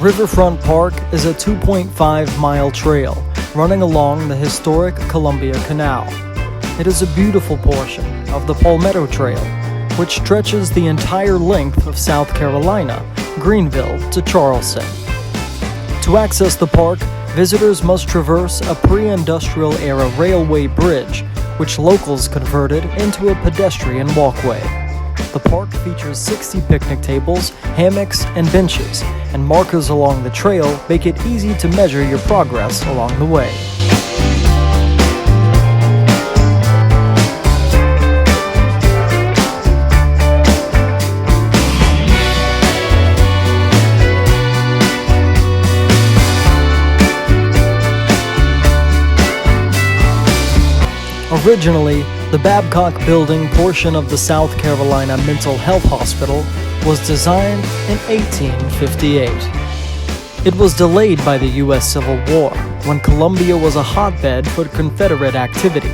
Riverfront Park is a 2.5-mile trail running along the historic Columbia Canal. It is a beautiful portion of the Palmetto Trail, which stretches the entire length of South Carolina, Greenville to Charleston. To access the park, visitors must traverse a pre-industrial era railway bridge, which locals converted into a pedestrian walkway. The park features 60 picnic tables, hammocks, and benches, and markers along the trail make it easy to measure your progress along the way. Originally, the Babcock Building portion of the South Carolina Mental Health Hospital was designed in 1858. It was delayed by the U.S. Civil War, when Columbia was a hotbed for Confederate activity.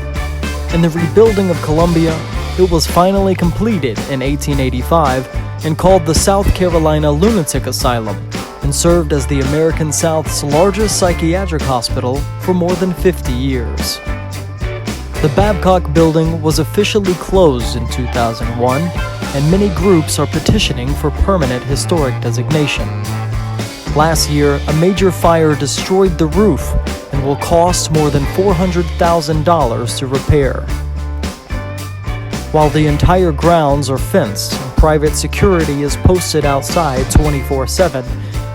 In the rebuilding of Columbia, it was finally completed in 1885 and called the South Carolina Lunatic Asylum, and served as the American South's largest psychiatric hospital for more than 50 years. The Babcock Building was officially closed in 2001, and many groups are petitioning for permanent historic designation. Last year, a major fire destroyed the roof and will cost more than $400,000 to repair. While the entire grounds are fenced and private security is posted outside 24/7,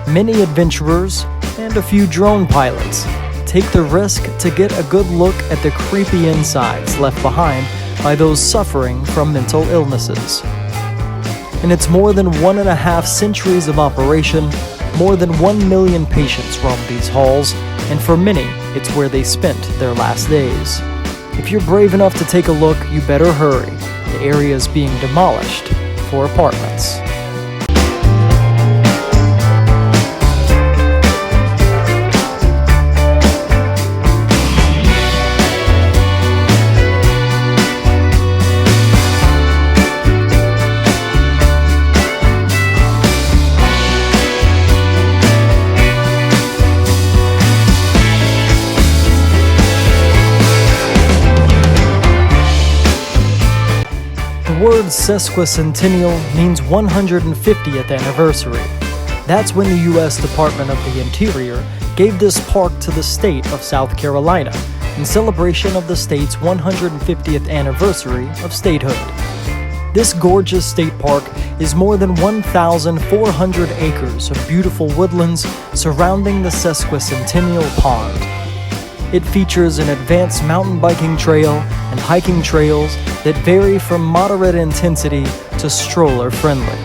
many adventurers and a few drone pilots take the risk to get a good look at the creepy insides left behind by those suffering from mental illnesses. In its more than 1.5 centuries of operation, more than 1 million patients roam these halls, and for many, it's where they spent their last days. If you're brave enough to take a look, you better hurry. The area is being demolished for apartments. The word sesquicentennial means 150th anniversary. That's when the U.S. Department of the Interior gave this park to the state of South Carolina in celebration of the state's 150th anniversary of statehood. This gorgeous state park is more than 1,400 acres of beautiful woodlands surrounding the sesquicentennial pond. It features an advanced mountain biking trail and hiking trails that vary from moderate intensity to stroller-friendly.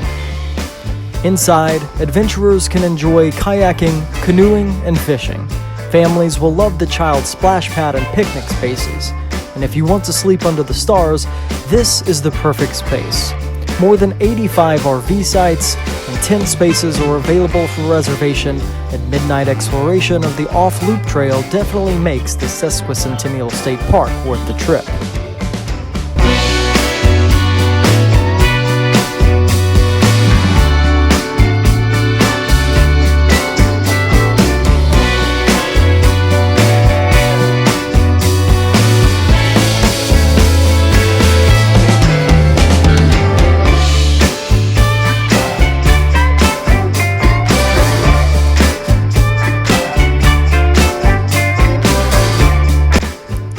Inside, adventurers can enjoy kayaking, canoeing, and fishing. Families will love the child splash pad and picnic spaces. And if you want to sleep under the stars, this is the perfect space. More than 85 RV sites and tent spaces are available for reservation, and midnight exploration of the off-loop trail definitely makes the Sesquicentennial State Park worth the trip.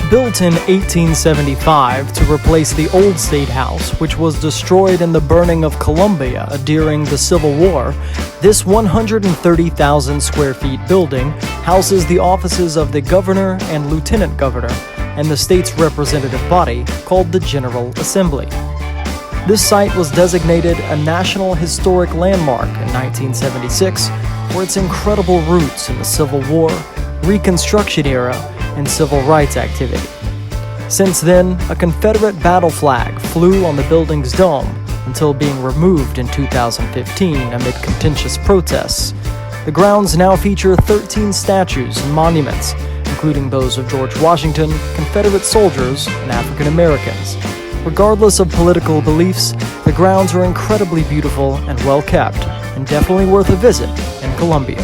Built in 1875 to replace the old Statehouse, which was destroyed in the burning of Columbia during the Civil War, this 130,000 square feet building houses the offices of the governor and lieutenant governor and the state's representative body called the General Assembly. This site was designated a National Historic Landmark in 1976 for its incredible roots in the Civil War, Reconstruction era, and civil rights activity. Since then, a Confederate battle flag flew on the building's dome until being removed in 2015 amid contentious protests. The grounds now feature 13 statues and monuments, including those of George Washington, Confederate soldiers, and African Americans. Regardless of political beliefs, the grounds are incredibly beautiful and well kept, and definitely worth a visit in Columbia.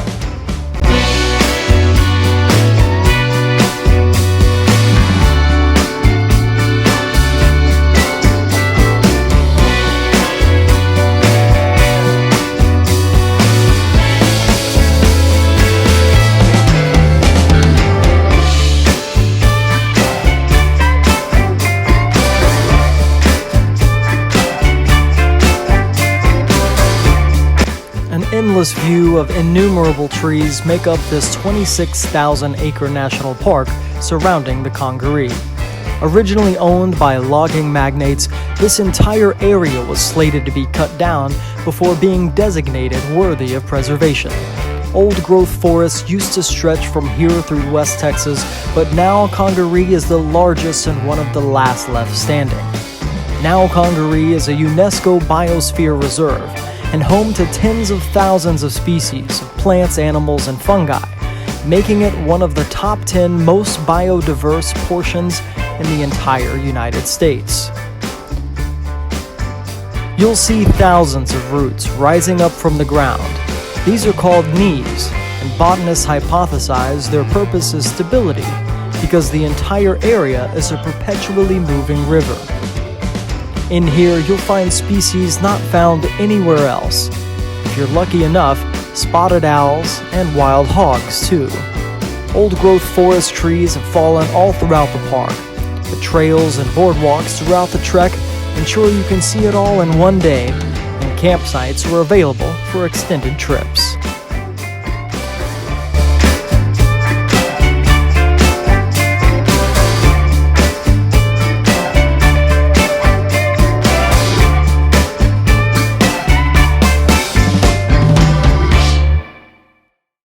endless view of innumerable trees make up this 26,000-acre national park surrounding the Congaree. Originally owned by logging magnates, this entire area was slated to be cut down before being designated worthy of preservation. Old-growth forests used to stretch from here through West Texas, but now Congaree is the largest and one of the last left standing. Now Congaree is a UNESCO Biosphere Reserve and home to tens of thousands of species of plants, animals, and fungi, making it one of the top 10 most biodiverse portions in the entire United States. You'll see thousands of roots rising up from the ground. These are called knees, and botanists hypothesize their purpose is stability because the entire area is a perpetually moving river. In here, you'll find species not found anywhere else. If you're lucky enough, spotted owls and wild hogs too. Old-growth forest trees have fallen all throughout the park. The trails and boardwalks throughout the trek ensure you can see it all in one day, and campsites are available for extended trips.